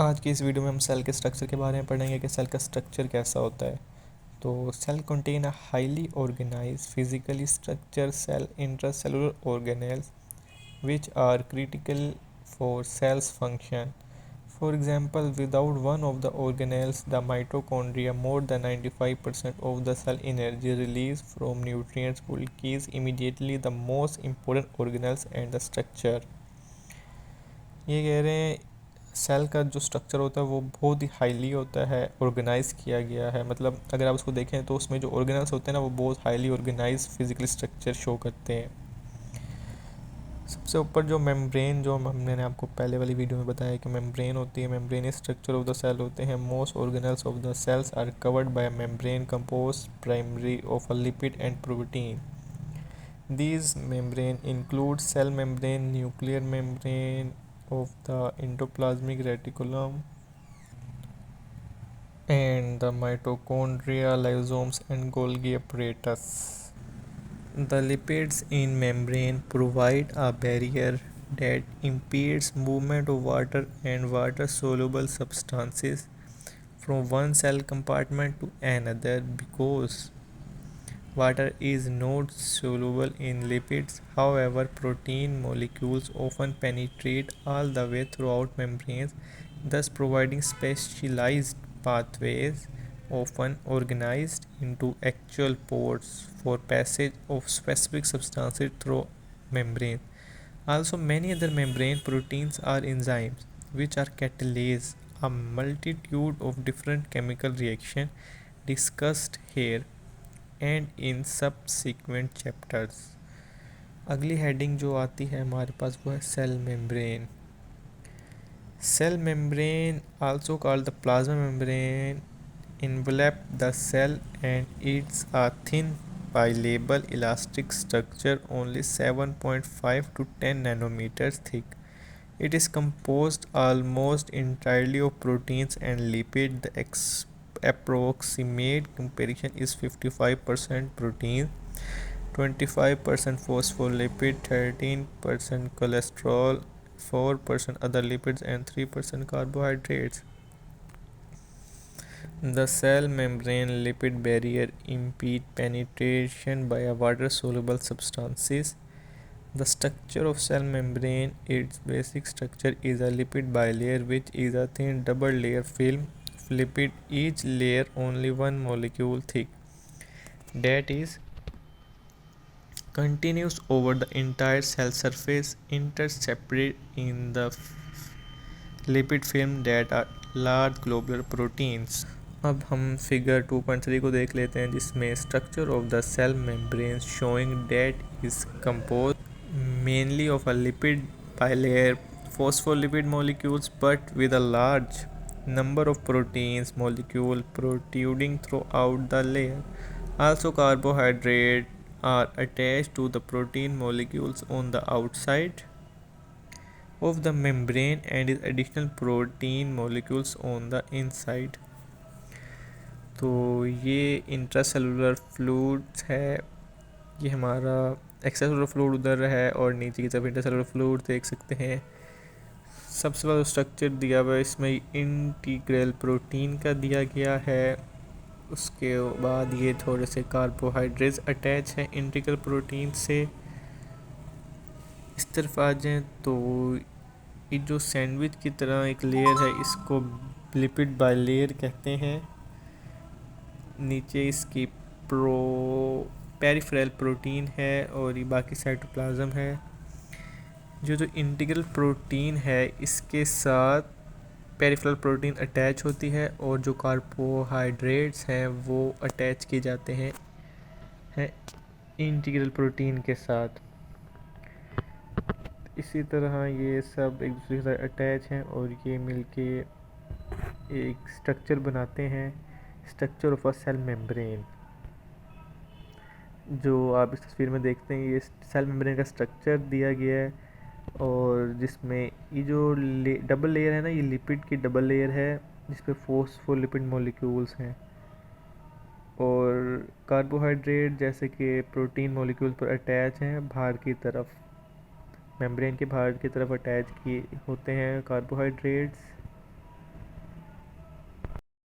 आज की इस वीडियो में हम सेल के स्ट्रक्चर के बारे में पढ़ेंगे कि सेल का स्ट्रक्चर कैसा होता है। तो cell contain a highly organised physically structure cell intracellular organelles which are critical for cell's function. For example, without one of the organelles, the mitochondria, more than 95% of the cell energy released from nutrients will keys immediately the most important organelles and the structure. ये कह रहे हैं cell का जो structure होता है वो बहुत ही हाईली होता है, ऑर्गेनाइज किया गया है। मतलब अगर आप उसको देखें तो उसमें जो ऑर्गेनल्स होते हैं ना वो बहुत highly organise physical structure show करते हैं। सबसे ऊपर जो मेम्ब्रेन, जो हमने आपको पहले वाली वीडियो में बताया कि मेम्ब्रेन होती है, membrane structure of the cell होते हैं। Most organelles of the cells are covered by membrane compose primary of a lipid and protein. These membrane include cell membrane, nuclear membrane of the endoplasmic reticulum, and the mitochondria, lysosomes, and Golgi apparatus. The lipids in membrane provide a barrier that impedes movement of water and water-soluble substances from one cell compartment to another because water is not soluble in lipids. However, protein molecules often penetrate all the way throughout membranes, thus providing specialized pathways, often organized into actual ports for passage of specific substances through membranes. Also, many other membrane proteins are enzymes, which are catalase a multitude of different chemical reactions discussed here and in subsequent chapters. अगली heading जो आती है हमारे पास वो है cell membrane. Cell membrane also called the plasma membrane envelop the cell and it's a thin bilateral elastic structure only 7.5 to 10 nanometers thick. It is composed almost entirely of proteins and lipids. The approximate composition is 55% protein, 25% phospholipid, 13% cholesterol, 4% other lipids, and 3% carbohydrates. The cell membrane lipid barrier impede penetration by water-soluble substances. The structure of cell membrane, its basic structure is a lipid bilayer which is a thin double layer film of lipid, each layer only one molecule thick. That is continues over the entire cell surface, interseparated in the lipid film that are large globular proteins. अब हम figure 2.3 को देख लेते हैं जिसमें structure of the cell membrane showing that is compose mainly of a lipid bilayer phospholipid molecules but with a large number of proteins molecule protruding throughout the layer. Also carbohydrates are attached to the protein molecules on the outside of the membrane and is additional protein molecules on the inside. तो ये intracellular fluids है, ये हमारा extracellular fluid उधर है और नीचे की तरफ इंट्रासेलुलर फ्लूइड देख सकते हैं। सबसे पहले स्ट्रक्चर दिया हुआ है इसमें इंटीग्रल प्रोटीन का दिया गया है। उसके बाद ये थोड़े से कार्बोहाइड्रेट्स अटैच हैं इंटीग्रल प्रोटीन से। इस तरफ आ जाएँ तो ये जो सैंडविच की तरह एक लेयर है इसको लिपिड बाइलेयर कहते हैं। नीचे इसकी पेरिफेरल प्रोटीन है और ये बाकी साइटोप्लाज्म है। जो इंटीग्रल प्रोटीन है इसके साथ पेरिफेरल प्रोटीन अटैच होती है और जो कार्बोहाइड्रेट्स हैं वो अटैच किए जाते हैं इंटीग्रल प्रोटीन के साथ। इसी तरह ये सब एक दूसरे के साथ अटैच हैं और ये मिलके एक स्ट्रक्चर बनाते हैं, structure of a cell membrane. जो आप इस तस्वीर में देखते हैं ये सेल मेम्ब्रेन का स्ट्रक्चर दिया गया है और जिसमें ये जो डबल लेयर है ना, ये लिपिड की डबल लेयर है जिसपे फोस्फोलिपिड मॉलिक्यूल्स हैं और कार्बोहाइड्रेट जैसे कि प्रोटीन मॉलिक्यूल पर अटैच हैं बाहर की तरफ, मेम्ब्रेन के बाहर की तरफ अटैच किए होते हैं कार्बोहाइड्रेट्स।